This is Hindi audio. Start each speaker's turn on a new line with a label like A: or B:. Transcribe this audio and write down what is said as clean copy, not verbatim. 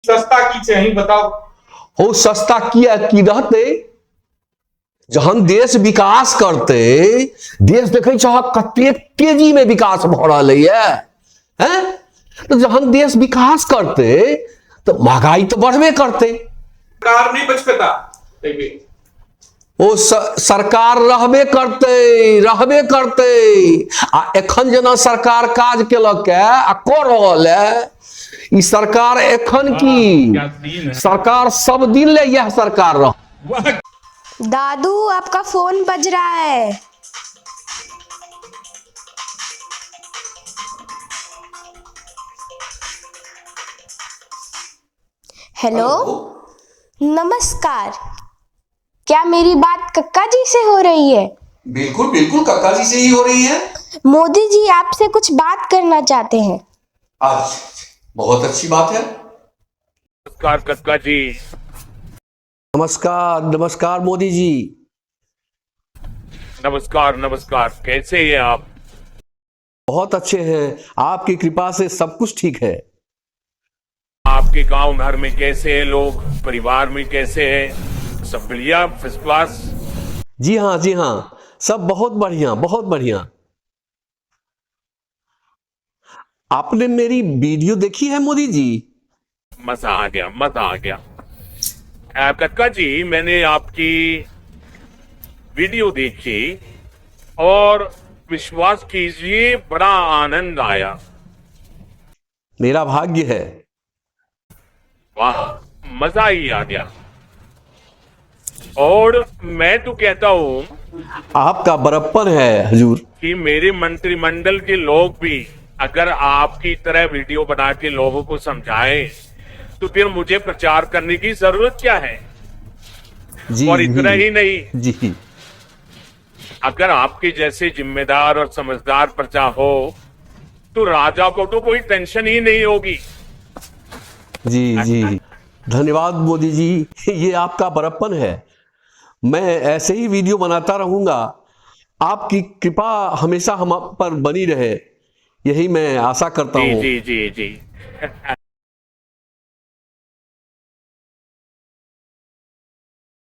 A: सस्ता की चाहिए बताओ।
B: हो सस्ता किया की रहते जहन देश विकास करते, देश देखे कते तेजी में विकास भ रहा है। तो जहन देश विकास करते तो महंगाई तो बढ़बे करते।
A: कार नहीं बच पेता
B: ओ सरकार रहबे करते आ एखन जना सरकार काज केलक आ कर रहल है। ई सरकार एखन की सरकार सब दिन ले यह सरकार रह।
C: दादू आपका फोन बज रहा है। हेलो, नमस्कार। क्या मेरी बात कक्का जी से हो रही है?
B: बिल्कुल बिल्कुल कक्का जी से ही हो रही है।
C: मोदी जी आपसे कुछ बात करना चाहते हैं।
B: अच्छा, बहुत अच्छी बात है।
D: नमस्कार कक्का जी।
B: नमस्कार नमस्कार मोदी जी।
D: नमस्कार नमस्कार, कैसे हैं आप?
B: बहुत अच्छे हैं, आपकी कृपा से सब कुछ ठीक है।
D: आपके गांव घर में कैसे हैं लोग? परिवार में कैसे हैं? सब बढ़िया, फर्स्ट क्लास?
B: जी हाँ, सब बहुत बढ़िया बहुत बढ़िया। आपने मेरी वीडियो देखी है मोदी जी?
D: मजा आ गया। कक्का जी, मैंने आपकी वीडियो देखी और विश्वास कीजिए बड़ा आनंद आया।
B: मेरा भाग्य है।
D: वाह, मजा ही आ गया। और मैं तो कहता हूं
B: आपका बड़प्पन है हुजूर।
D: कि मेरे मंत्रिमंडल के लोग भी अगर आपकी तरह वीडियो बना के लोगों को समझाएं तो फिर मुझे प्रचार करने की जरूरत क्या है?
B: जी
D: और इतना ही नहीं,
B: जी
D: अगर आपके जैसे जिम्मेदार और समझदार प्रजा हो तो राजा को तो कोई टेंशन ही नहीं होगी।
B: जी धन्यवाद मोदी जी, ये आपका बड़प्पन है। मैं ऐसे ही वीडियो बनाता रहूंगा। आपकी कृपा हमेशा हम पर बनी रहे, यही मैं आशा करता हूँ।
D: जी